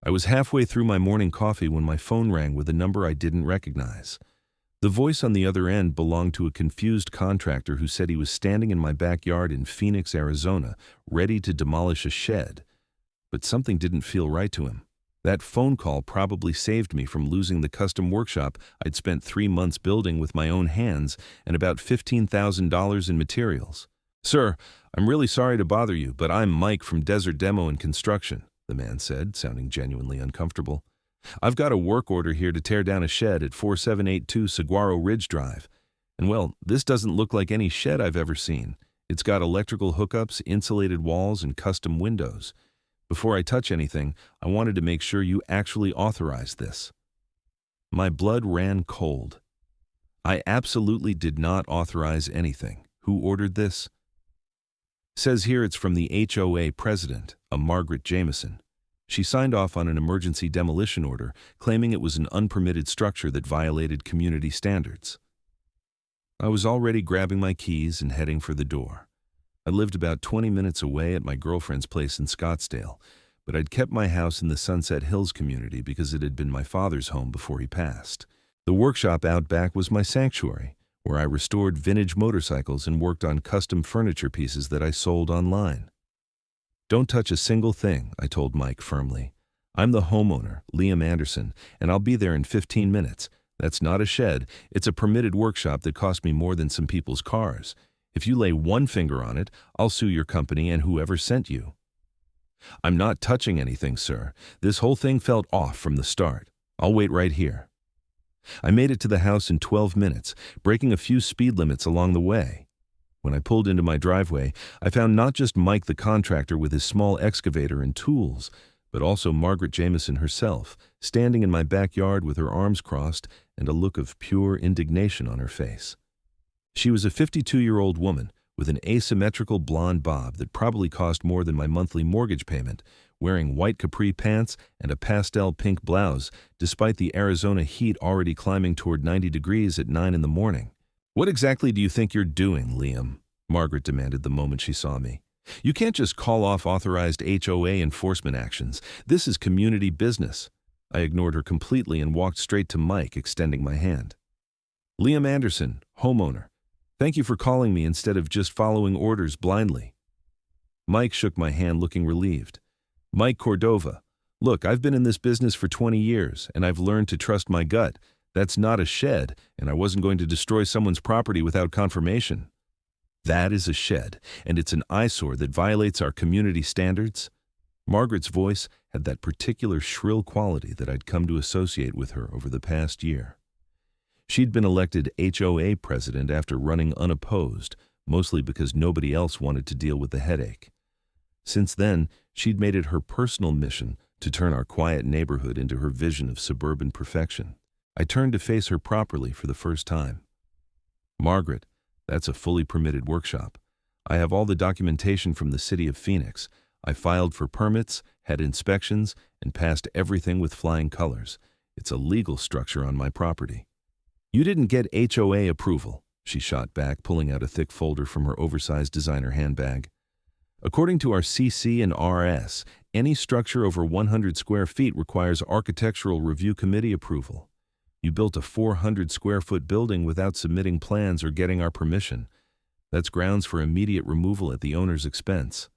I was halfway through my morning coffee when my phone rang with a number I didn't recognize. The voice on the other end belonged to a confused contractor who said he was standing in my backyard in Phoenix, Arizona, ready to demolish a shed. But something didn't feel right to him. That phone call probably saved me from losing the custom workshop I'd spent 3 months building with my own hands and about $15,000 in materials. "Sir, I'm really sorry to bother you, but I'm Mike from Desert Demo and Construction," the man said, sounding genuinely uncomfortable. "I've got a work order here to tear down a shed at 4782 Saguaro Ridge Drive. And well, this doesn't look like any shed I've ever seen. It's got electrical hookups, insulated walls, and custom windows. Before I touch anything, I wanted to make sure you actually authorized this." My blood ran cold. I absolutely did not authorize anything. Who ordered this? Says here it's from the HOA president, a Margaret Jamison. She signed off on an emergency demolition order, claiming it was an unpermitted structure that violated community standards. I was already grabbing my keys and heading for the door. I lived about 20 minutes away at my girlfriend's place in Scottsdale, but I'd kept my house in the Sunset Hills community because it had been my father's home before he passed. The workshop out back was my sanctuary, where I restored vintage motorcycles and worked on custom furniture pieces that I sold online. "Don't touch a single thing," I told Mike firmly. "I'm the homeowner, Liam Anderson, and I'll be there in 15 minutes. That's not a shed. It's a permitted workshop that cost me more than some people's cars. If you lay one finger on it, I'll sue your company and whoever sent you." "I'm not touching anything, sir. This whole thing felt off from the start. I'll wait right here." I made it to the house in 12 minutes, breaking a few speed limits along the way. When I pulled into my driveway, I found not just Mike the contractor with his small excavator and tools, but also Margaret Jamison herself, standing in my backyard with her arms crossed and a look of pure indignation on her face. She was a 52-year-old woman with an asymmetrical blonde bob that probably cost more than my monthly mortgage payment, wearing white capri pants and a pastel pink blouse, despite the Arizona heat already climbing toward 90 degrees at 9 in the morning. "What exactly do you think you're doing, Liam?" Margaret demanded the moment she saw me. "You can't just call off authorized HOA enforcement actions. This is community business." I ignored her completely and walked straight to Mike, extending my hand. "Liam Anderson, homeowner. Thank you for calling me instead of just following orders blindly." Mike shook my hand, looking relieved. "Mike Cordova. Look, I've been in this business for 20 years, and I've learned to trust my gut. That's not a shed, and I wasn't going to destroy someone's property without confirmation." "That is a shed, and it's an eyesore that violates our community standards." Margaret's voice had that particular shrill quality that I'd come to associate with her over the past year. She'd been elected HOA president after running unopposed, mostly because nobody else wanted to deal with the headache. Since then, she'd made it her personal mission to turn our quiet neighborhood into her vision of suburban perfection. I turned to face her properly for the first time. "Margaret, that's a fully permitted workshop. I have all the documentation from the city of Phoenix. I filed for permits, had inspections, and passed everything with flying colors. It's a legal structure on my property." "You didn't get HOA approval," she shot back, pulling out a thick folder from her oversized designer handbag. "According to our CC and RS, any structure over 100 square feet requires Architectural Review Committee approval. You built a 400-square-foot building without submitting plans or getting our permission. That's grounds for immediate removal at the owner's expense."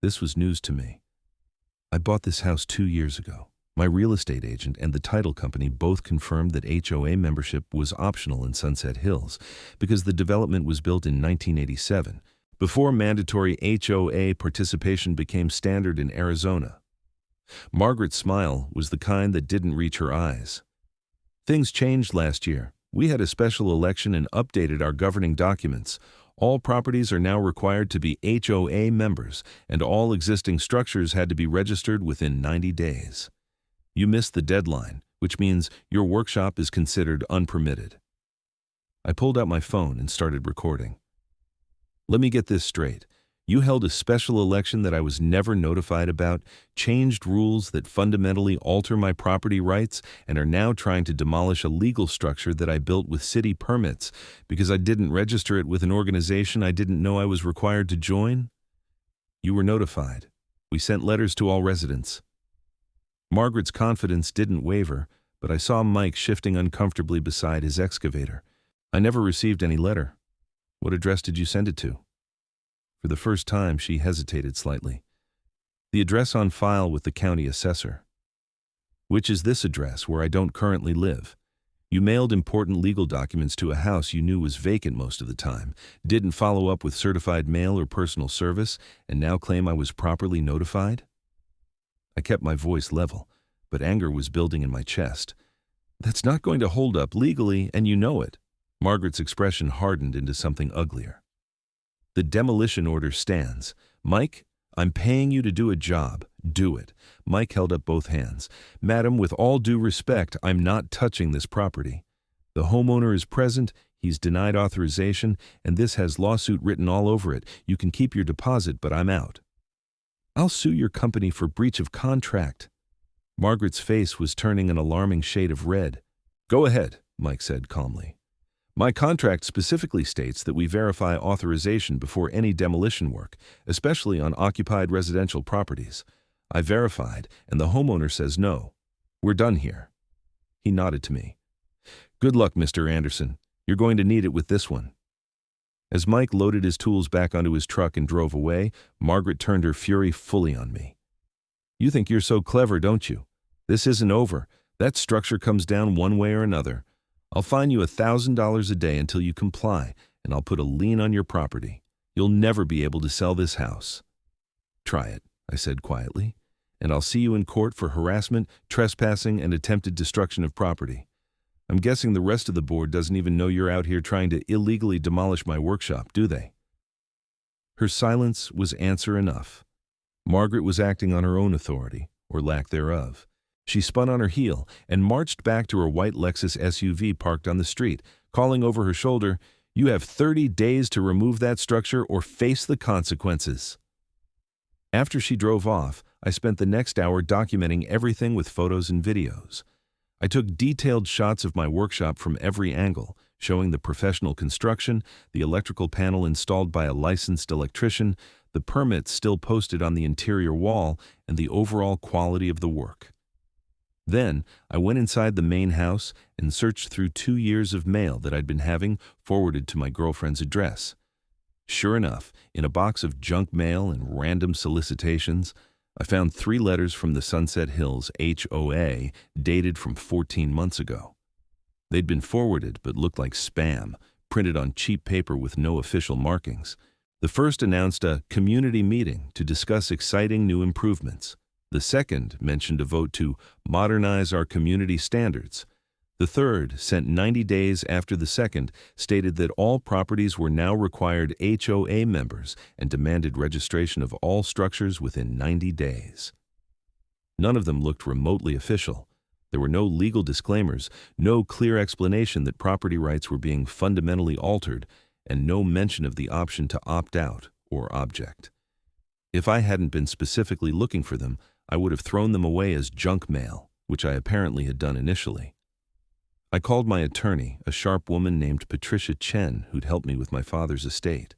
This was news to me. I bought this house 2 years ago. My real estate agent and the title company both confirmed that HOA membership was optional in Sunset Hills because the development was built in 1987, before mandatory HOA participation became standard in Arizona. Margaret's smile was the kind that didn't reach her eyes. "Things changed last year. We had a special election and updated our governing documents. All properties are now required to be HOA members, and all existing structures had to be registered within 90 days. You missed the deadline, which means your workshop is considered unpermitted." I pulled out my phone and started recording. "Let me get this straight. You held a special election that I was never notified about, changed rules that fundamentally alter my property rights, and are now trying to demolish a legal structure that I built with city permits because I didn't register it with an organization I didn't know I was required to join?" "You were notified. We sent letters to all residents." Margaret's confidence didn't waver, but I saw Mike shifting uncomfortably beside his excavator. I never received any letter. What address did you send it to? For the first time, she hesitated slightly. The address on file with the county assessor. Which is this address where I don't currently live? You mailed important legal documents to a house you knew was vacant most of the time, didn't follow up with certified mail or personal service, and now claim I was properly notified? I kept my voice level, but anger was building in my chest. That's not going to hold up legally, and you know it. Margaret's expression hardened into something uglier. The demolition order stands. Mike, I'm paying you to do a job. Do it. Mike held up both hands. Madam, with all due respect, I'm not touching this property. The homeowner is present, he's denied authorization, and this has lawsuit written all over it. You can keep your deposit, but I'm out. I'll sue your company for breach of contract. Margaret's face was turning an alarming shade of red. Go ahead, Mike said calmly. My contract specifically states that we verify authorization before any demolition work, especially on occupied residential properties. I verified, and the homeowner says no. We're done here. He nodded to me. Good luck, Mr. Anderson. You're going to need it with this one. As Mike loaded his tools back onto his truck and drove away, Margaret turned her fury fully on me. You think you're so clever, don't you? This isn't over. That structure comes down one way or another. I'll fine you $1,000 a day until you comply, and I'll put a lien on your property. You'll never be able to sell this house. Try it, I said quietly, and I'll see you in court for harassment, trespassing, and attempted destruction of property. I'm guessing the rest of the board doesn't even know you're out here trying to illegally demolish my workshop, do they? Her silence was answer enough. Margaret was acting on her own authority, or lack thereof. She spun on her heel and marched back to her white Lexus SUV parked on the street, calling over her shoulder, "You have 30 days to remove that structure or face the consequences." After she drove off, I spent the next hour documenting everything with photos and videos. I took detailed shots of my workshop from every angle, showing the professional construction, the electrical panel installed by a licensed electrician, the permits still posted on the interior wall, and the overall quality of the work. Then, I went inside the main house and searched through 2 years of mail that I'd been having forwarded to my girlfriend's address. Sure enough, in a box of junk mail and random solicitations, I found 3 letters from the Sunset Hills HOA dated from 14 months ago. They'd been forwarded but looked like spam, printed on cheap paper with no official markings. The first announced a community meeting to discuss exciting new improvements. The second mentioned a vote to modernize our community standards. The third, sent 90 days after the second, stated that all properties were now required HOA members and demanded registration of all structures within 90 days. None of them looked remotely official. There were no legal disclaimers, no clear explanation that property rights were being fundamentally altered, and no mention of the option to opt out or object. If I hadn't been specifically looking for them, I would have thrown them away as junk mail, which I apparently had done initially. I called my attorney, a sharp woman named Patricia Chen, who'd helped me with my father's estate.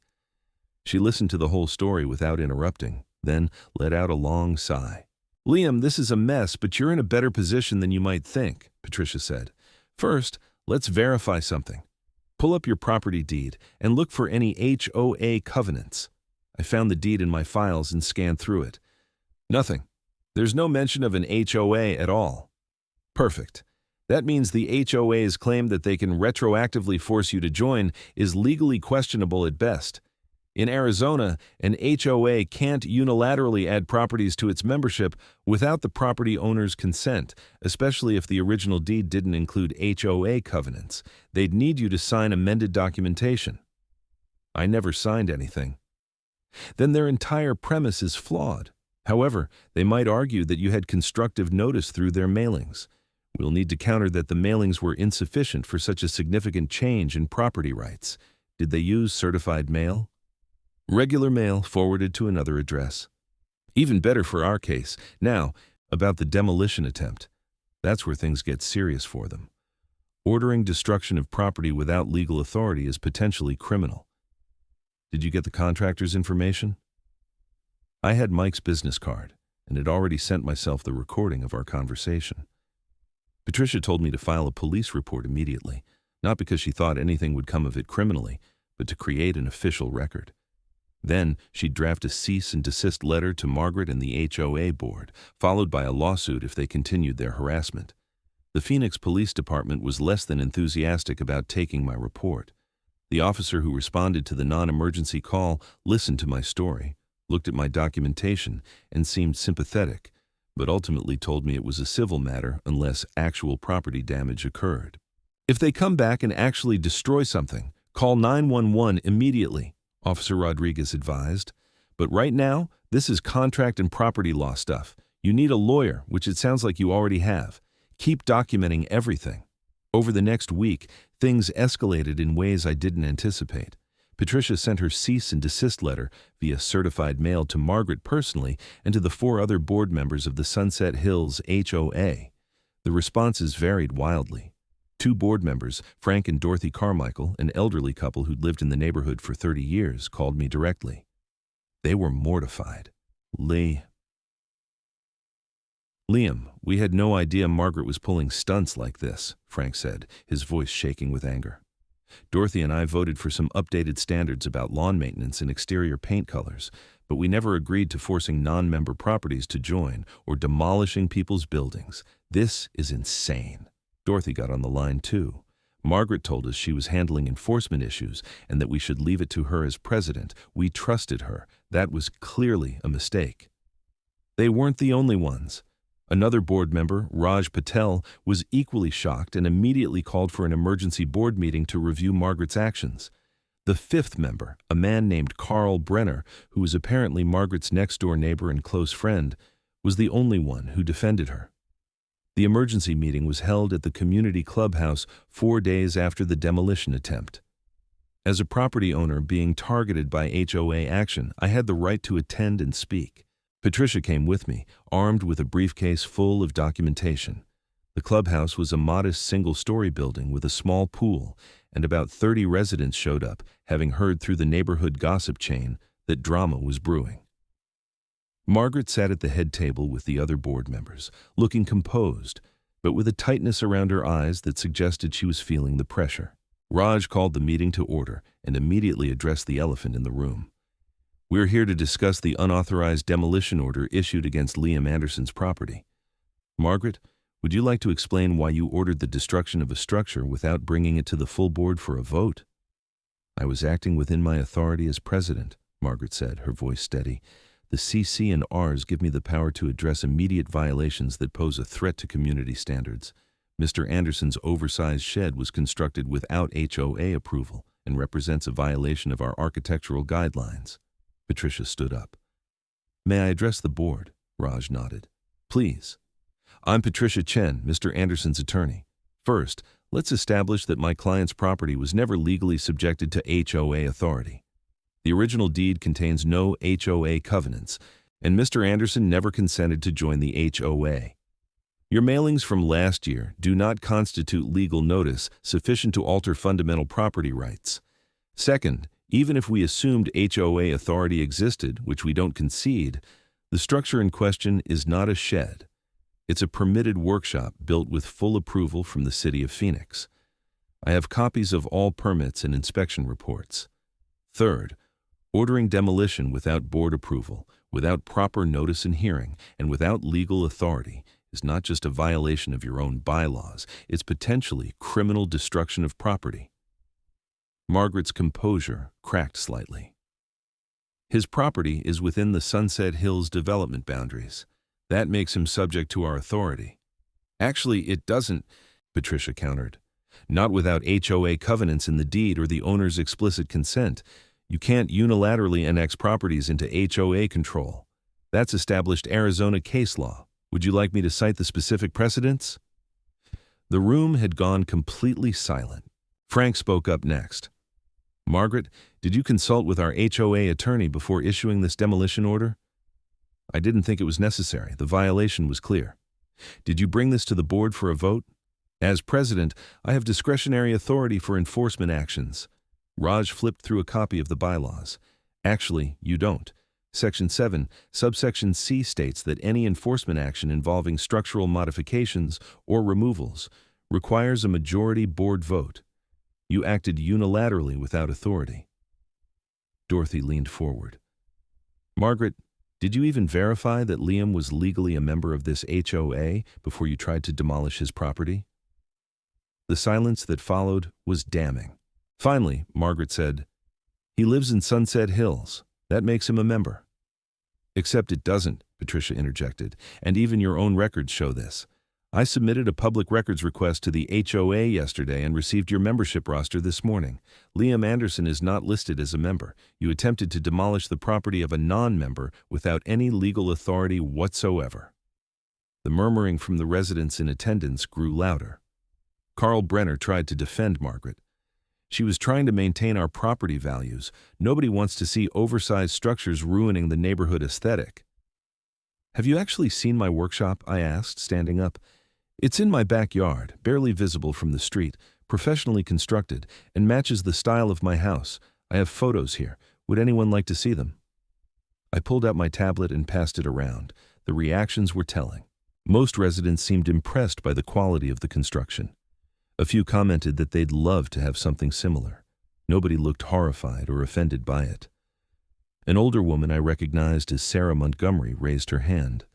She listened to the whole story without interrupting, then let out a long sigh. "Liam, this is a mess, but you're in a better position than you might think," Patricia said. "First, let's verify something. Pull up your property deed and look for any HOA covenants." I found the deed in my files and scanned through it. Nothing. There's no mention of an HOA at all. Perfect. That means the HOA's claim that they can retroactively force you to join is legally questionable at best. In Arizona, an HOA can't unilaterally add properties to its membership without the property owner's consent, especially if the original deed didn't include HOA covenants. They'd need you to sign amended documentation. I never signed anything. Then their entire premise is flawed. However, they might argue that you had constructive notice through their mailings. We'll need to counter that the mailings were insufficient for such a significant change in property rights. Did they use certified mail? Regular mail forwarded to another address. Even better for our case. Now, about the demolition attempt. That's where things get serious for them. Ordering destruction of property without legal authority is potentially criminal. Did you get the contractor's information? I had Mike's business card, and had already sent myself the recording of our conversation. Patricia told me to file a police report immediately, not because she thought anything would come of it criminally, but to create an official record. Then she'd draft a cease and desist letter to Margaret and the HOA board, followed by a lawsuit if they continued their harassment. The Phoenix Police Department was less than enthusiastic about taking my report. The officer who responded to the non-emergency call listened to my story, looked at my documentation, and seemed sympathetic, but ultimately told me it was a civil matter unless actual property damage occurred. If they come back and actually destroy something, call 911 immediately, Officer Rodriguez advised. But right now, this is contract and property law stuff. You need a lawyer, which it sounds like you already have. Keep documenting everything. Over the next week, things escalated in ways I didn't anticipate. Patricia sent her cease and desist letter via certified mail to Margaret personally and to the 4 other board members of the Sunset Hills HOA. The responses varied wildly. 2 board members, Frank and Dorothy Carmichael, an elderly couple who'd lived in the neighborhood for 30 years, called me directly. They were mortified. Liam, we had no idea Margaret was pulling stunts like this, Frank said, his voice shaking with anger. Dorothy and I voted for some updated standards about lawn maintenance and exterior paint colors, but we never agreed to forcing non-member properties to join or demolishing people's buildings. This is insane. Dorothy got on the line too. Margaret told us she was handling enforcement issues and that we should leave it to her as president. We trusted her. That was clearly a mistake. They weren't the only ones. Another board member, Raj Patel, was equally shocked and immediately called for an emergency board meeting to review Margaret's actions. The 5th member, a man named Carl Brenner, who was apparently Margaret's next-door neighbor and close friend, was the only one who defended her. The emergency meeting was held at the community clubhouse 4 days after the demolition attempt. As a property owner being targeted by HOA action, I had the right to attend and speak. Patricia came with me, armed with a briefcase full of documentation. The clubhouse was a modest single-story building with a small pool, and about 30 residents showed up, having heard through the neighborhood gossip chain that drama was brewing. Margaret sat at the head table with the other board members, looking composed, but with a tightness around her eyes that suggested she was feeling the pressure. Raj called the meeting to order and immediately addressed the elephant in the room. We're here to discuss the unauthorized demolition order issued against Liam Anderson's property. Margaret, would you like to explain why you ordered the destruction of a structure without bringing it to the full board for a vote? I was acting within my authority as president, Margaret said, her voice steady. The CC and Rs give me the power to address immediate violations that pose a threat to community standards. Mr. Anderson's oversized shed was constructed without HOA approval and represents a violation of our architectural guidelines. Patricia stood up. May I address the board? Raj nodded. Please. I'm Patricia Chen, Mr. Anderson's attorney. First, let's establish that my client's property was never legally subjected to HOA authority. The original deed contains no HOA covenants, and Mr. Anderson never consented to join the HOA. Your mailings from last year do not constitute legal notice sufficient to alter fundamental property rights. Second, even if we assumed HOA authority existed, which we don't concede, the structure in question is not a shed. It's a permitted workshop built with full approval from the City of Phoenix. I have copies of all permits and inspection reports. Third, ordering demolition without board approval, without proper notice and hearing, and without legal authority is not just a violation of your own bylaws, it's potentially criminal destruction of property. Margaret's composure cracked slightly. His property is within the Sunset Hills development boundaries. That makes him subject to our authority. Actually, it doesn't, Patricia countered. Not without HOA covenants in the deed or the owner's explicit consent. You can't unilaterally annex properties into HOA control. That's established Arizona case law. Would you like me to cite the specific precedents? The room had gone completely silent. Frank spoke up next. Margaret, did you consult with our HOA attorney before issuing this demolition order? I didn't think it was necessary. The violation was clear. Did you bring this to the board for a vote? As president, I have discretionary authority for enforcement actions. Raj flipped through a copy of the bylaws. Actually, you don't. Section 7, subsection C states that any enforcement action involving structural modifications or removals requires a majority board vote. You acted unilaterally without authority. Dorothy leaned forward. Margaret, did you even verify that Liam was legally a member of this HOA before you tried to demolish his property? The silence that followed was damning. Finally, Margaret said, "He lives in Sunset Hills. That makes him a member." "Except it doesn't," Patricia interjected, "and even your own records show this. I submitted a public records request to the HOA yesterday and received your membership roster this morning. Liam Anderson is not listed as a member. You attempted to demolish the property of a non-member without any legal authority whatsoever." The murmuring from the residents in attendance grew louder. Carl Brenner tried to defend Margaret. "She was trying to maintain our property values. Nobody wants to see oversized structures ruining the neighborhood aesthetic." "Have you actually seen my workshop?" I asked, standing up. "It's in my backyard, barely visible from the street, professionally constructed, and matches the style of my house. I have photos here. Would anyone like to see them?" I pulled out my tablet and passed it around. The reactions were telling. Most residents seemed impressed by the quality of the construction. A few commented that they'd love to have something similar. Nobody looked horrified or offended by it. An older woman I recognized as Sarah Montgomery raised her hand.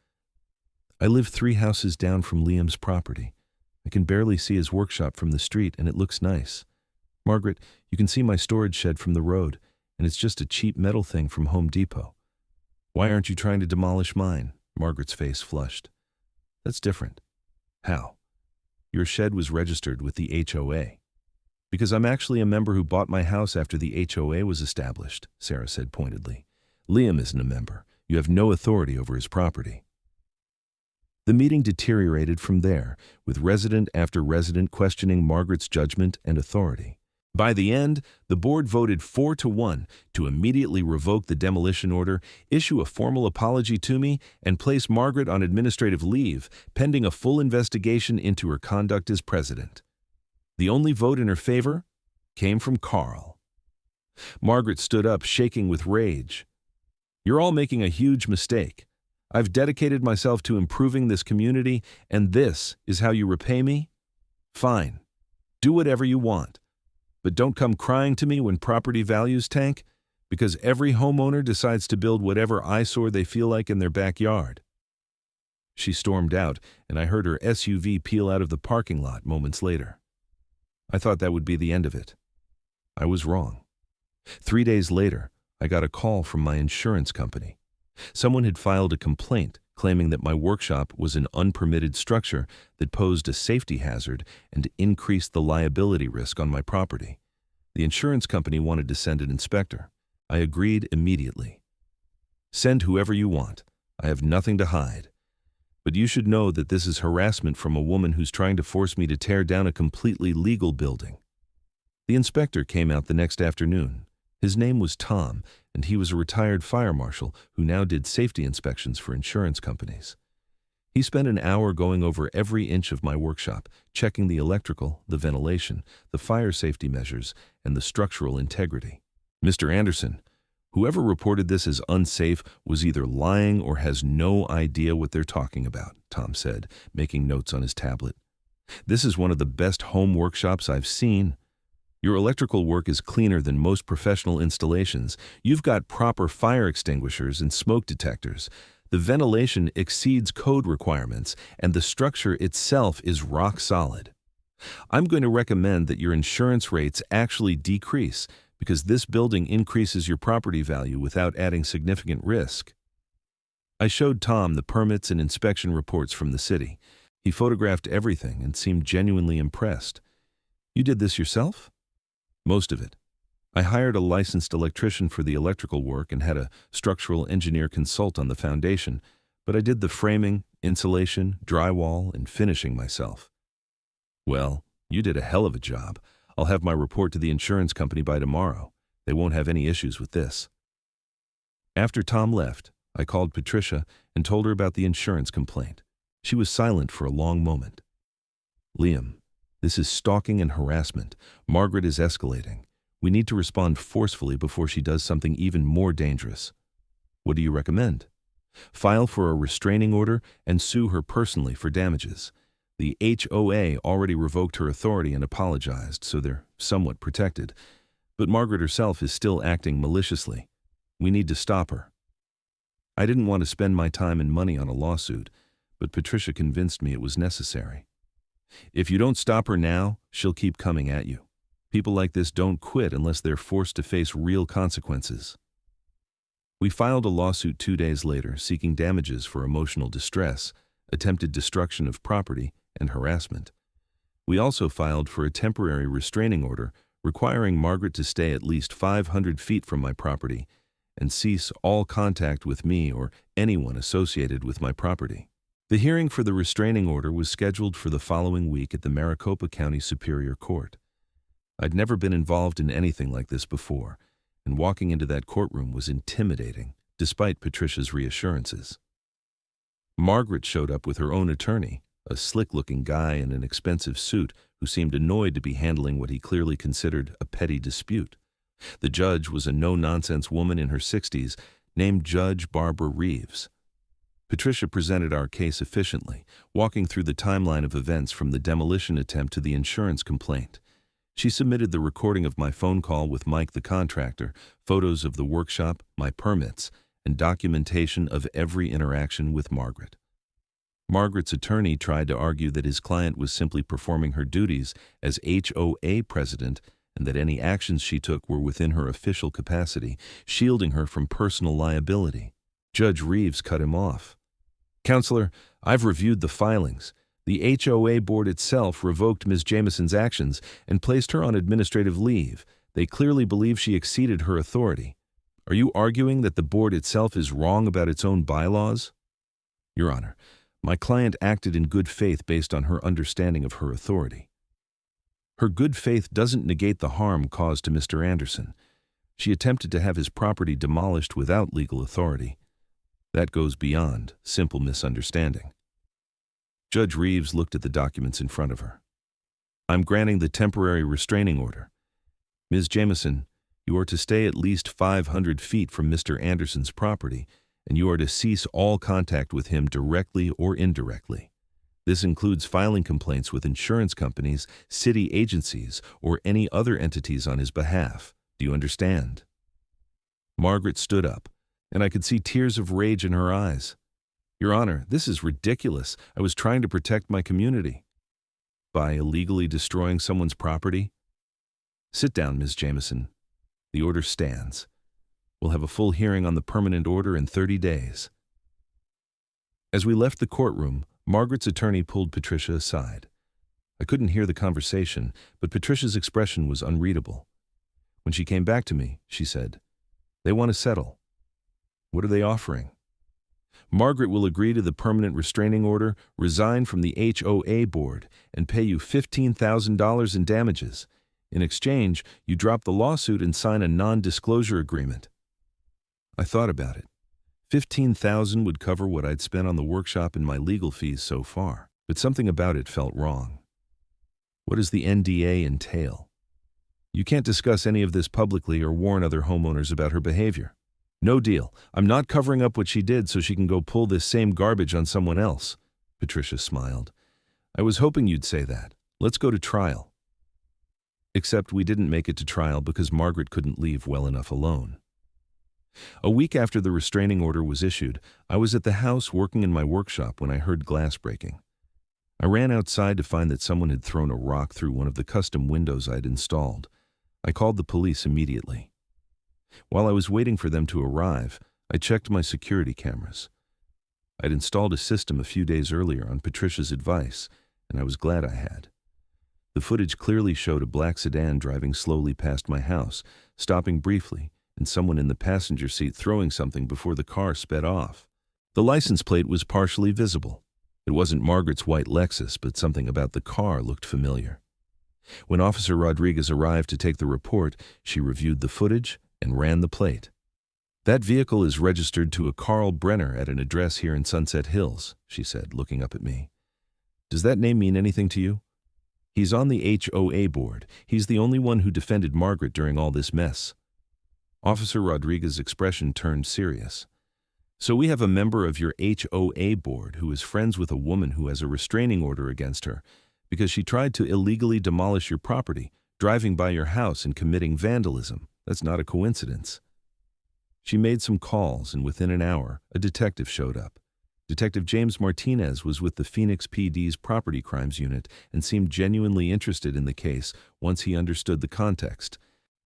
"I live 3 houses down from Liam's property. I can barely see his workshop from the street, and it looks nice. Margaret, you can see my storage shed from the road, and it's just a cheap metal thing from Home Depot. Why aren't you trying to demolish mine?" Margaret's face flushed. "That's different." "How?" "Your shed was registered with the HOA." "Because I'm actually a member who bought my house after the HOA was established," Sarah said pointedly. "Liam isn't a member. You have no authority over his property." The meeting deteriorated from there, with resident after resident questioning Margaret's judgment and authority. By the end, the board voted 4-1 to immediately revoke the demolition order, issue a formal apology to me, and place Margaret on administrative leave, pending a full investigation into her conduct as president. The only vote in her favor came from Carl. Margaret stood up, shaking with rage. "You're all making a huge mistake. I've dedicated myself to improving this community, and this is how you repay me? Fine. Do whatever you want. But don't come crying to me when property values tank, because every homeowner decides to build whatever eyesore they feel like in their backyard." She stormed out, and I heard her SUV peel out of the parking lot moments later. I thought that would be the end of it. I was wrong. 3 days later, I got a call from my insurance company. Someone had filed a complaint claiming that my workshop was an unpermitted structure that posed a safety hazard and increased the liability risk on my property. The insurance company wanted to send an inspector. I agreed immediately. "Send whoever you want. I have nothing to hide. But you should know that this is harassment from a woman who's trying to force me to tear down a completely legal building." The inspector came out the next afternoon. His name was Tom, and he was a retired fire marshal who now did safety inspections for insurance companies. He spent an hour going over every inch of my workshop, checking the electrical, the ventilation, the fire safety measures, and the structural integrity. "Mr. Anderson, whoever reported this as unsafe was either lying or has no idea what they're talking about," Tom said, making notes on his tablet. "This is one of the best home workshops I've seen. Your electrical work is cleaner than most professional installations. You've got proper fire extinguishers and smoke detectors. The ventilation exceeds code requirements, and the structure itself is rock solid. I'm going to recommend that your insurance rates actually decrease, because this building increases your property value without adding significant risk." I showed Tom the permits and inspection reports from the city. He photographed everything and seemed genuinely impressed. "You did this yourself?" "Most of it. I hired a licensed electrician for the electrical work and had a structural engineer consult on the foundation, but I did the framing, insulation, drywall, and finishing myself." "Well, you did a hell of a job. I'll have my report to the insurance company by tomorrow. They won't have any issues with this." After Tom left, I called Patricia and told her about the insurance complaint. She was silent for a long moment. "Liam, this is stalking and harassment. Margaret is escalating. We need to respond forcefully before she does something even more dangerous." What do you recommend? File for a restraining order and sue her personally for damages. The HOA already revoked her authority and apologized, so they're somewhat protected. But Margaret herself is still acting maliciously. We need to stop her. I didn't want to spend my time and money on a lawsuit, but Patricia convinced me it was necessary. If you don't stop her now, she'll keep coming at you. People like this don't quit unless they're forced to face real consequences. We filed a lawsuit 2 days later seeking damages for emotional distress, attempted destruction of property, and harassment. We also filed for a temporary restraining order requiring Margaret to stay at least 500 feet from my property and cease all contact with me or anyone associated with my property. The hearing for the restraining order was scheduled for the following week at the Maricopa County Superior Court. I'd never been involved in anything like this before, and walking into that courtroom was intimidating, despite Patricia's reassurances. Margaret showed up with her own attorney, a slick-looking guy in an expensive suit who seemed annoyed to be handling what he clearly considered a petty dispute. The judge was a no-nonsense woman in her 60s named Judge Barbara Reeves. Patricia presented our case efficiently, walking through the timeline of events from the demolition attempt to the insurance complaint. She submitted the recording of my phone call with Mike the contractor, photos of the workshop, my permits, and documentation of every interaction with Margaret. Margaret's attorney tried to argue that his client was simply performing her duties as HOA president and that any actions she took were within her official capacity, shielding her from personal liability. Judge Reeves cut him off. "Counselor, I've reviewed the filings. The HOA board itself revoked Ms. Jamison's actions and placed her on administrative leave. They clearly believe she exceeded her authority. Are you arguing that the board itself is wrong about its own bylaws?" "Your Honor, my client acted in good faith based on her understanding of her authority." "Her good faith doesn't negate the harm caused to Mr. Anderson. She attempted to have his property demolished without legal authority. That goes beyond simple misunderstanding." Judge Reeves looked at the documents in front of her. "I'm granting the temporary restraining order. Ms. Jamison, you are to stay at least 500 feet from Mr. Anderson's property, and you are to cease all contact with him directly or indirectly. This includes filing complaints with insurance companies, city agencies, or any other entities on his behalf. Do you understand?" Margaret stood up, and I could see tears of rage in her eyes. "Your Honor, this is ridiculous. I was trying to protect my community." "By illegally destroying someone's property?" "Sit down, Ms. Jamison. The order stands. We'll have a full hearing on the permanent order in 30 days. As we left the courtroom, Margaret's attorney pulled Patricia aside. I couldn't hear the conversation, but Patricia's expression was unreadable. When she came back to me, she said, "They want to settle." "What are they offering?" "Margaret will agree to the permanent restraining order, resign from the HOA board, and pay you $15,000 in damages. In exchange, you drop the lawsuit and sign a non-disclosure agreement." I thought about it. $15,000 would cover what I'd spent on the workshop and my legal fees so far, but something about it felt wrong. "What does the NDA entail?" "You can't discuss any of this publicly or warn other homeowners about her behavior." "No deal. I'm not covering up what she did so she can go pull this same garbage on someone else." Patricia smiled. "I was hoping you'd say that. Let's go to trial." Except we didn't make it to trial because Margaret couldn't leave well enough alone. A week after the restraining order was issued, I was at the house working in my workshop when I heard glass breaking. I ran outside to find that someone had thrown a rock through one of the custom windows I'd installed. I called the police immediately. While I was waiting for them to arrive, I checked my security cameras. I'd installed a system a few days earlier on Patricia's advice, and I was glad I had. The footage clearly showed a black sedan driving slowly past my house, stopping briefly, and someone in the passenger seat throwing something before the car sped off. The license plate was partially visible. It wasn't Margaret's white Lexus, but something about the car looked familiar. When Officer Rodriguez arrived to take the report, she reviewed the footage and ran the plate. "That vehicle is registered to a Carl Brenner at an address here in Sunset Hills," she said, looking up at me. "Does that name mean anything to you?" "He's on the HOA board. He's the only one who defended Margaret during all this mess." Officer Rodriguez's expression turned serious. So we have a member of your HOA board who is friends with a woman who has a restraining order against her because she tried to illegally demolish your property, driving by your house and committing vandalism. That's not a coincidence. She made some calls, and within an hour, a detective showed up. Detective James Martinez was with the Phoenix PD's Property Crimes Unit and seemed genuinely interested in the case once he understood the context.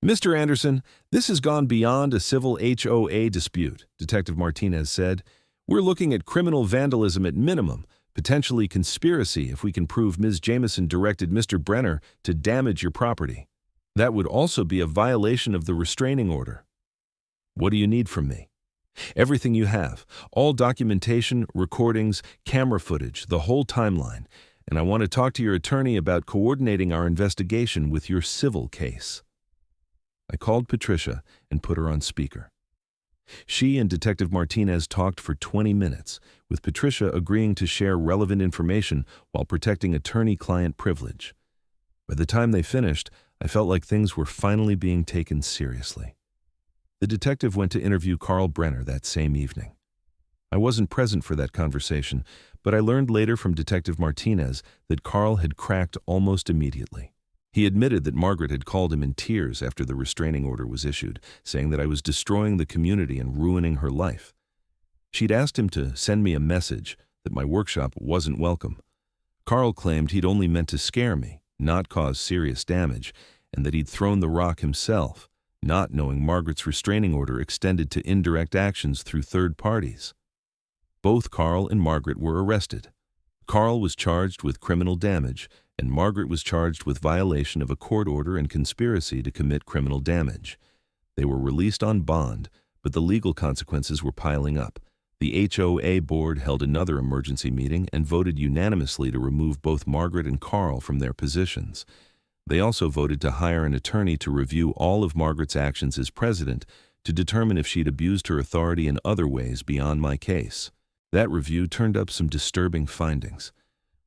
"Mr. Anderson, this has gone beyond a civil HOA dispute," Detective Martinez said. "We're looking at criminal vandalism at minimum, potentially conspiracy if we can prove Ms. Jamison directed Mr. Brenner to damage your property. That would also be a violation of the restraining order." "What do you need from me?" "Everything you have, all documentation, recordings, camera footage, the whole timeline. And I want to talk to your attorney about coordinating our investigation with your civil case." I called Patricia and put her on speaker. She and Detective Martinez talked for 20 minutes, with Patricia agreeing to share relevant information while protecting attorney-client privilege. By the time they finished, I felt like things were finally being taken seriously. The detective went to interview Karl Brenner that same evening. I wasn't present for that conversation, but I learned later from Detective Martinez that Karl had cracked almost immediately. He admitted that Margaret had called him in tears after the restraining order was issued, saying that I was destroying the community and ruining her life. She'd asked him to send me a message that my workshop wasn't welcome. Karl claimed he'd only meant to scare me, not cause serious damage, and that he'd thrown the rock himself, not knowing Margaret's restraining order extended to indirect actions through third parties. Both Karl and Margaret were arrested. Karl was charged with criminal damage, and Margaret was charged with violation of a court order and conspiracy to commit criminal damage. They were released on bond, but the legal consequences were piling up. The HOA board held another emergency meeting and voted unanimously to remove both Margaret and Karl from their positions. They also voted to hire an attorney to review all of Margaret's actions as president to determine if she'd abused her authority in other ways beyond my case. That review turned up some disturbing findings.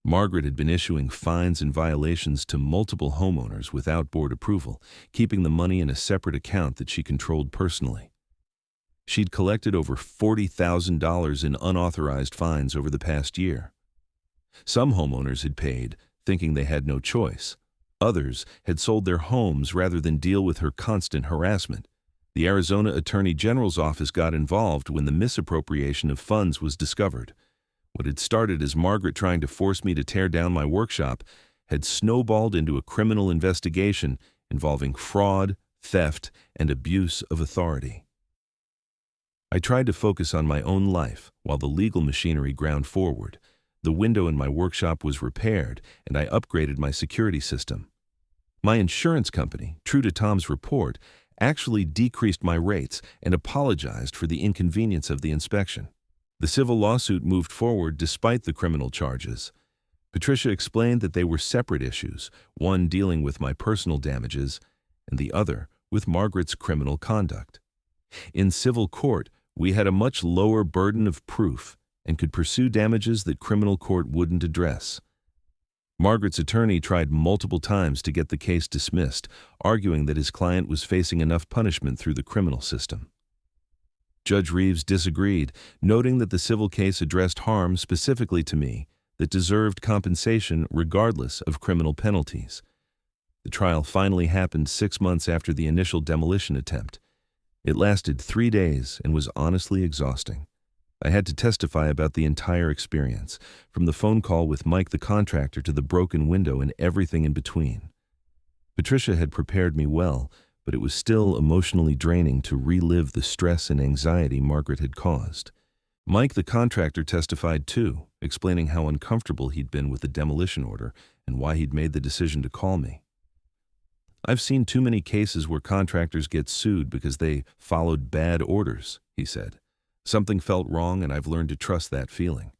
Margaret had been issuing fines and violations to multiple homeowners without board approval, keeping the money in a separate account that she controlled personally. She'd collected over $40,000 in unauthorized fines over the past year. Some homeowners had paid, thinking they had no choice. Others had sold their homes rather than deal with her constant harassment. The Arizona Attorney General's office got involved when the misappropriation of funds was discovered. What had started as Margaret trying to force me to tear down my workshop had snowballed into a criminal investigation involving fraud, theft, and abuse of authority. I tried to focus on my own life while the legal machinery ground forward. The window in my workshop was repaired, and I upgraded my security system. My insurance company, true to Tom's report, actually decreased my rates and apologized for the inconvenience of the inspection. The civil lawsuit moved forward despite the criminal charges. Patricia explained that they were separate issues, one dealing with my personal damages and the other with Margaret's criminal conduct. In civil court, we had a much lower burden of proof and could pursue damages that criminal court wouldn't address. Margaret's attorney tried multiple times to get the case dismissed, arguing that his client was facing enough punishment through the criminal system. Judge Reeves disagreed, noting that the civil case addressed harm specifically to me that deserved compensation regardless of criminal penalties. The trial finally happened 6 months after the initial demolition attempt. It lasted 3 days and was honestly exhausting. I had to testify about the entire experience, from the phone call with Mike the contractor to the broken window and everything in between. Patricia had prepared me well, but it was still emotionally draining to relive the stress and anxiety Margaret had caused. Mike the contractor testified too, explaining how uncomfortable he'd been with the demolition order and why he'd made the decision to call me. "I've seen too many cases where contractors get sued because they followed bad orders," he said. "Something felt wrong, and I've learned to trust that feeling.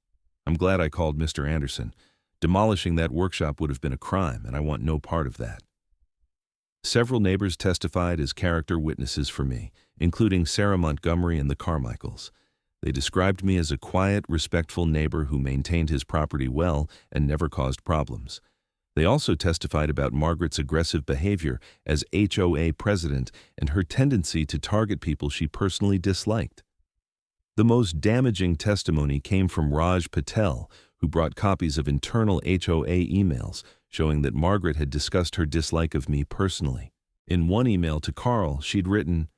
I'm glad I called Mr. Anderson. Demolishing that workshop would have been a crime, and I want no part of that." Several neighbors testified as character witnesses for me, including Sarah Montgomery and the Carmichaels. They described me as a quiet, respectful neighbor who maintained his property well and never caused problems. They also testified about Margaret's aggressive behavior as HOA president and her tendency to target people she personally disliked. The most damaging testimony came from Raj Patel, who brought copies of internal HOA emails showing that Margaret had discussed her dislike of me personally. In one email to Carl, she'd written,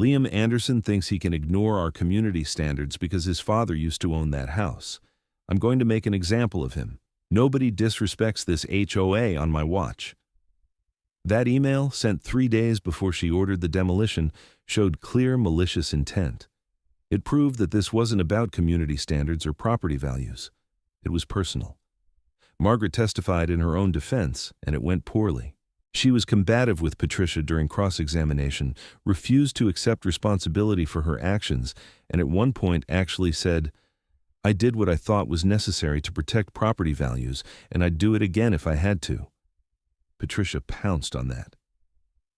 "Liam Anderson thinks he can ignore our community standards because his father used to own that house. I'm going to make an example of him. Nobody disrespects this HOA on my watch." That email, sent 3 days before she ordered the demolition, showed clear malicious intent. It proved that this wasn't about community standards or property values. It was personal. Margaret testified in her own defense, and it went poorly. She was combative with Patricia during cross-examination, refused to accept responsibility for her actions, and at one point actually said, "I did what I thought was necessary to protect property values, and I'd do it again if I had to." Patricia pounced on that.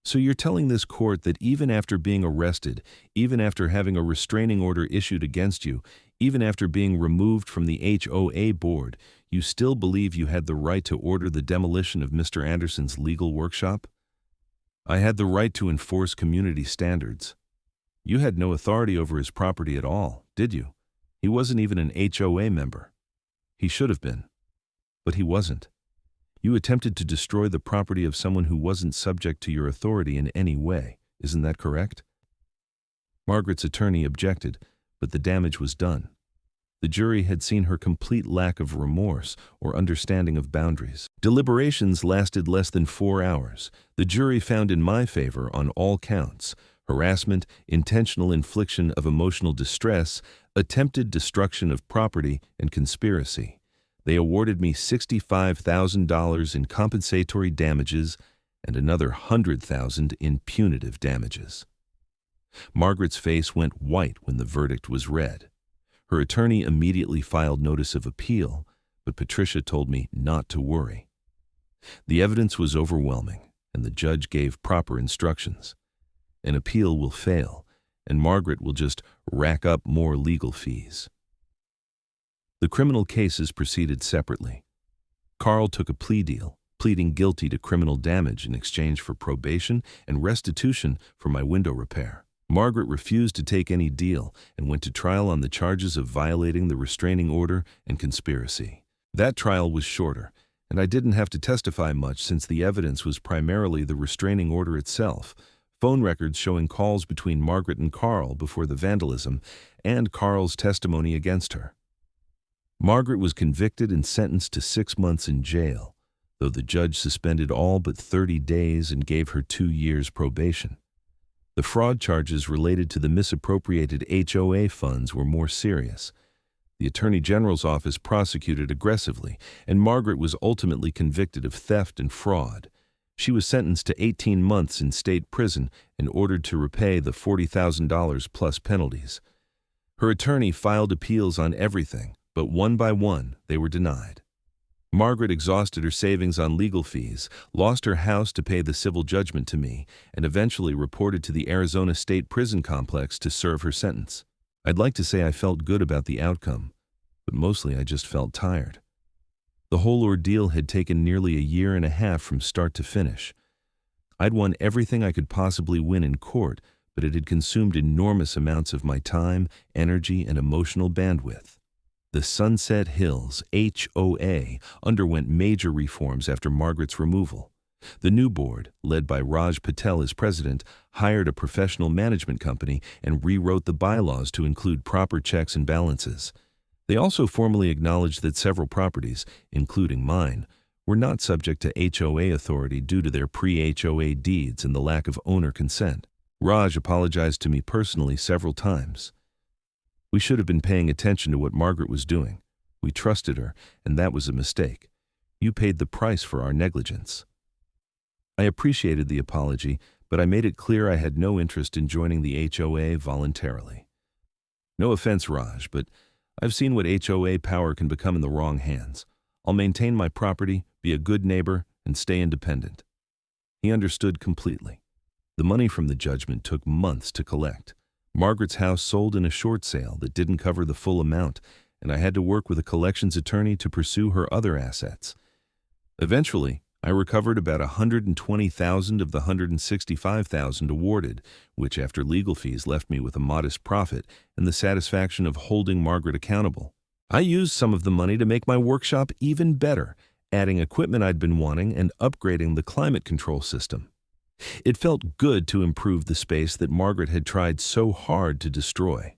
"So you're telling this court that even after being arrested, even after having a restraining order issued against you, even after being removed from the HOA board, you still believe you had the right to order the demolition of Mr. Anderson's legal workshop?" "I had the right to enforce community standards." "You had no authority over his property at all, did you? He wasn't even an HOA member." "He should have been. But he wasn't. You attempted to destroy the property of someone who wasn't subject to your authority in any way. Isn't that correct?" Margaret's attorney objected, but the damage was done. The jury had seen her complete lack of remorse or understanding of boundaries. Deliberations lasted less than 4 hours. The jury found in my favor on all counts: harassment, intentional infliction of emotional distress, attempted destruction of property, and conspiracy. They awarded me $65,000 in compensatory damages and another $100,000 in punitive damages. Margaret's face went white when the verdict was read. Her attorney immediately filed notice of appeal, but Patricia told me not to worry. The evidence was overwhelming, and the judge gave proper instructions. An appeal will fail, and Margaret will just rack up more legal fees. The criminal cases proceeded separately. Carl took a plea deal, pleading guilty to criminal damage in exchange for probation and restitution for my window repair. Margaret refused to take any deal and went to trial on the charges of violating the restraining order and conspiracy. That trial was shorter, and I didn't have to testify much since the evidence was primarily the restraining order itself, phone records showing calls between Margaret and Carl before the vandalism, and Carl's testimony against her. Margaret was convicted and sentenced to 6 months in jail, though the judge suspended all but 30 days and gave her 2 years probation. The fraud charges related to the misappropriated HOA funds were more serious. The Attorney General's office prosecuted aggressively, and Margaret was ultimately convicted of theft and fraud. She was sentenced to 18 months in state prison and ordered to repay the $40,000 plus penalties. Her attorney filed appeals on everything, but one by one they were denied. Margaret exhausted her savings on legal fees, lost her house to pay the civil judgment to me, and eventually reported to the Arizona State Prison Complex to serve her sentence. I'd like to say I felt good about the outcome, but mostly I just felt tired. The whole ordeal had taken nearly a year and a half from start to finish. I'd won everything I could possibly win in court, but it had consumed enormous amounts of my time, energy, and emotional bandwidth. The Sunset Hills HOA underwent major reforms after Margaret's removal. The new board, led by Raj Patel as president, hired a professional management company and rewrote the bylaws to include proper checks and balances. They also formally acknowledged that several properties, including mine, were not subject to HOA authority due to their pre-HOA deeds and the lack of owner consent. Raj apologized to me personally several times. We should have been paying attention to what Margaret was doing. We trusted her, and that was a mistake. You paid the price for our negligence. I appreciated the apology, but I made it clear I had no interest in joining the HOA voluntarily. No offense, Raj, but I've seen what HOA power can become in the wrong hands. I'll maintain my property, be a good neighbor, and stay independent. He understood completely. The money from the judgment took months to collect. Margaret's house sold in a short sale that didn't cover the full amount, and I had to work with a collections attorney to pursue her other assets. Eventually, I recovered about $120,000 of the $165,000 awarded, which after legal fees left me with a modest profit and the satisfaction of holding Margaret accountable. I used some of the money to make my workshop even better, adding equipment I'd been wanting and upgrading the climate control system. It felt good to improve the space that Margaret had tried so hard to destroy.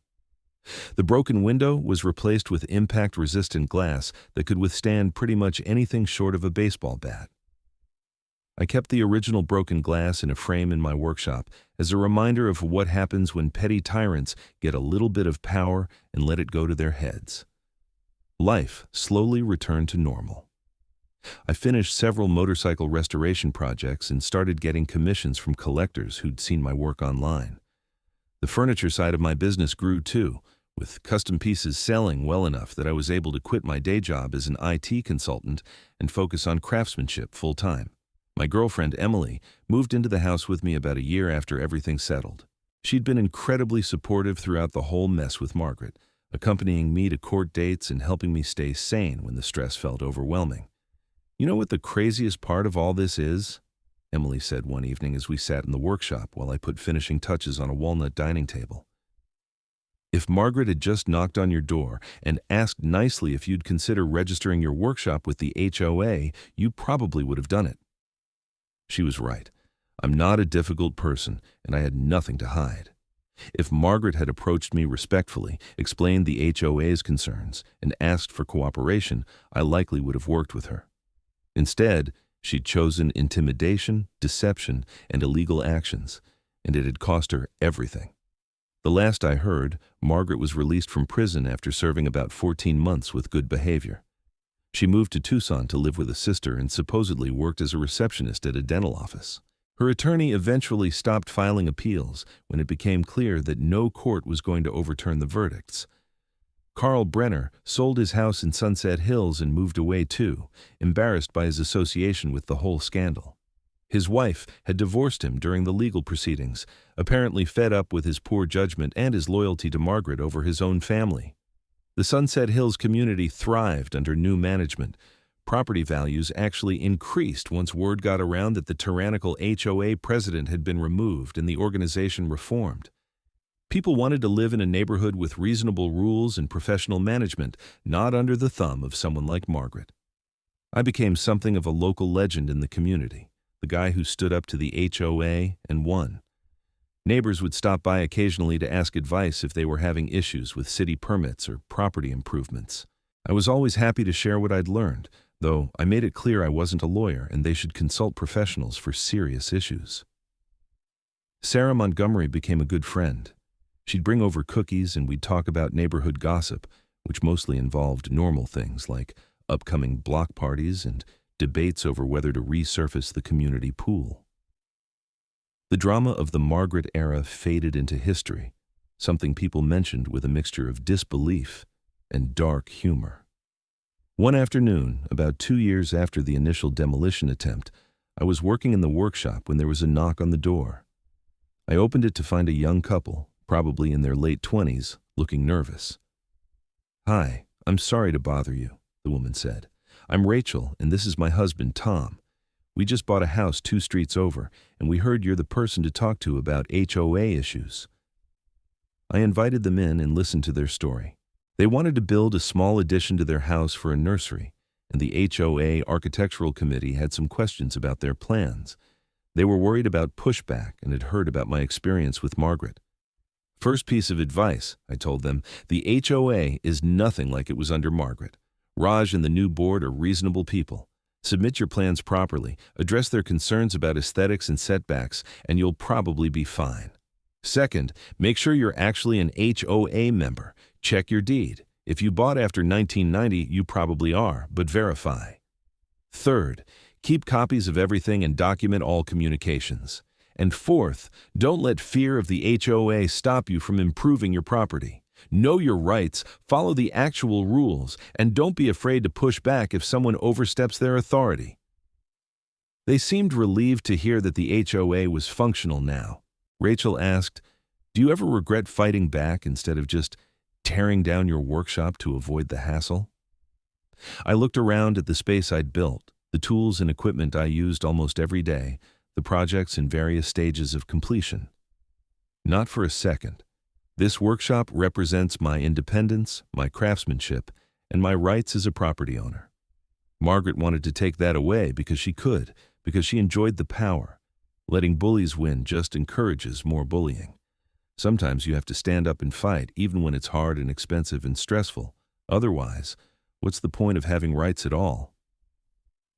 The broken window was replaced with impact-resistant glass that could withstand pretty much anything short of a baseball bat. I kept the original broken glass in a frame in my workshop as a reminder of what happens when petty tyrants get a little bit of power and let it go to their heads. Life slowly returned to normal. I finished several motorcycle restoration projects and started getting commissions from collectors who'd seen my work online. The furniture side of my business grew too, with custom pieces selling well enough that I was able to quit my day job as an IT consultant and focus on craftsmanship full-time. My girlfriend, Emily, moved into the house with me about a year after everything settled. She'd been incredibly supportive throughout the whole mess with Margaret, accompanying me to court dates and helping me stay sane when the stress felt overwhelming. "You know what the craziest part of all this is?" Emily said one evening as we sat in the workshop while I put finishing touches on a walnut dining table. "If Margaret had just knocked on your door and asked nicely if you'd consider registering your workshop with the HOA, you probably would have done it." She was right. I'm not a difficult person, and I had nothing to hide. If Margaret had approached me respectfully, explained the HOA's concerns, and asked for cooperation, I likely would have worked with her. Instead, she'd chosen intimidation, deception, and illegal actions, and it had cost her everything. The last I heard, Margaret was released from prison after serving about 14 months with good behavior. She moved to Tucson to live with a sister and supposedly worked as a receptionist at a dental office. Her attorney eventually stopped filing appeals when it became clear that no court was going to overturn the verdicts. Carl Brenner sold his house in Sunset Hills and moved away too, embarrassed by his association with the whole scandal. His wife had divorced him during the legal proceedings, apparently fed up with his poor judgment and his loyalty to Margaret over his own family. The Sunset Hills community thrived under new management. Property values actually increased once word got around that the tyrannical HOA president had been removed and the organization reformed. People wanted to live in a neighborhood with reasonable rules and professional management, not under the thumb of someone like Margaret. I became something of a local legend in the community, the guy who stood up to the HOA and won. Neighbors would stop by occasionally to ask advice if they were having issues with city permits or property improvements. I was always happy to share what I'd learned, though I made it clear I wasn't a lawyer and they should consult professionals for serious issues. Sarah Montgomery became a good friend. She'd bring over cookies and we'd talk about neighborhood gossip, which mostly involved normal things like upcoming block parties and debates over whether to resurface the community pool. The drama of the Margaret era faded into history, something people mentioned with a mixture of disbelief and dark humor. One afternoon, about 2 years after the initial demolition attempt, I was working in the workshop when there was a knock on the door. I opened it to find a young couple, probably in their late 20s, looking nervous. "Hi, I'm sorry to bother you," the woman said. "I'm Rachel, and this is my husband, Tom. We just bought a house 2 streets over, and we heard you're the person to talk to about HOA issues." I invited them in and listened to their story. They wanted to build a small addition to their house for a nursery, and the HOA Architectural Committee had some questions about their plans. They were worried about pushback and had heard about my experience with Margaret. "First piece of advice," I told them, "the HOA is nothing like it was under Margaret. Raj and the new board are reasonable people. Submit your plans properly, address their concerns about aesthetics and setbacks, and you'll probably be fine. Second, make sure you're actually an HOA member. Check your deed. If you bought after 1990, you probably are, but verify. Third, keep copies of everything and document all communications. And fourth, don't let fear of the HOA stop you from improving your property. Know your rights, follow the actual rules, and don't be afraid to push back if someone oversteps their authority." They seemed relieved to hear that the HOA was functional now. Rachel asked, "Do you ever regret fighting back instead of just tearing down your workshop to avoid the hassle?" I looked around at the space I'd built, The tools and equipment I used almost every day, the projects in various stages of completion. Not for a second. This workshop represents my independence, my craftsmanship, and my rights as a property owner. Margaret wanted to take that away because she could, because she enjoyed the power. Letting bullies win just encourages more bullying. Sometimes you have to stand up and fight, even when it's hard and expensive and stressful. Otherwise, what's the point of having rights at all?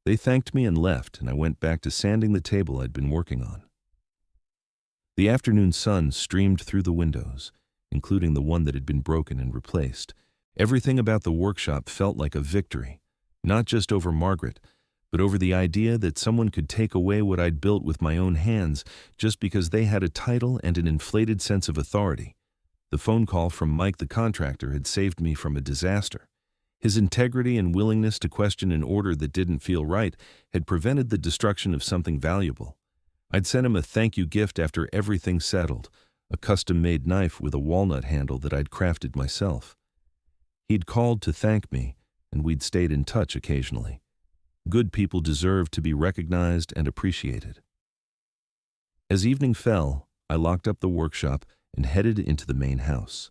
They thanked me and left, and I went back to sanding the table I'd been working on. The afternoon sun streamed through the windows, including the one that had been broken and replaced. Everything about the workshop felt like a victory, not just over Margaret, but over the idea that someone could take away what I'd built with my own hands just because they had a title and an inflated sense of authority. The phone call from Mike the contractor had saved me from a disaster. His integrity and willingness to question an order that didn't feel right had prevented the destruction of something valuable. I'd sent him a thank you gift after everything settled, a custom-made knife with a walnut handle that I'd crafted myself. He'd called to thank me, and we'd stayed in touch occasionally. Good people deserve to be recognized and appreciated. As evening fell, I locked up the workshop and headed into the main house.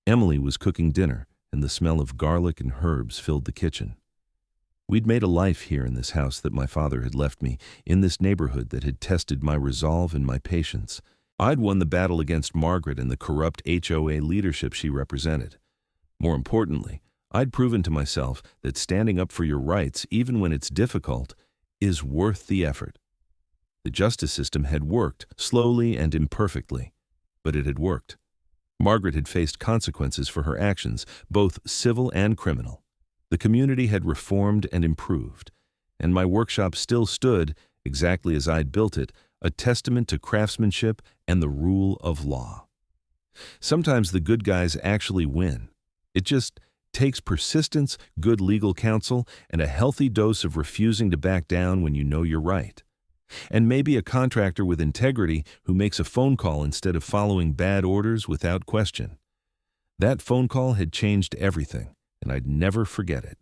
Emily was cooking dinner, and the smell of garlic and herbs filled the kitchen. We'd made a life here in this house that my father had left me, in this neighborhood that had tested my resolve and my patience. I'd won the battle against Margaret and the corrupt HOA leadership she represented. More importantly, I'd proven to myself that standing up for your rights, even when it's difficult, is worth the effort. The justice system had worked, slowly and imperfectly, but it had worked. Margaret had faced consequences for her actions, both civil and criminal. The community had reformed and improved, and my workshop still stood, exactly as I'd built it, a testament to craftsmanship and the rule of law. Sometimes the good guys actually win. It just takes persistence, good legal counsel, and a healthy dose of refusing to back down when you know you're right. And maybe a contractor with integrity who makes a phone call instead of following bad orders without question. That phone call had changed everything, and I'd never forget it.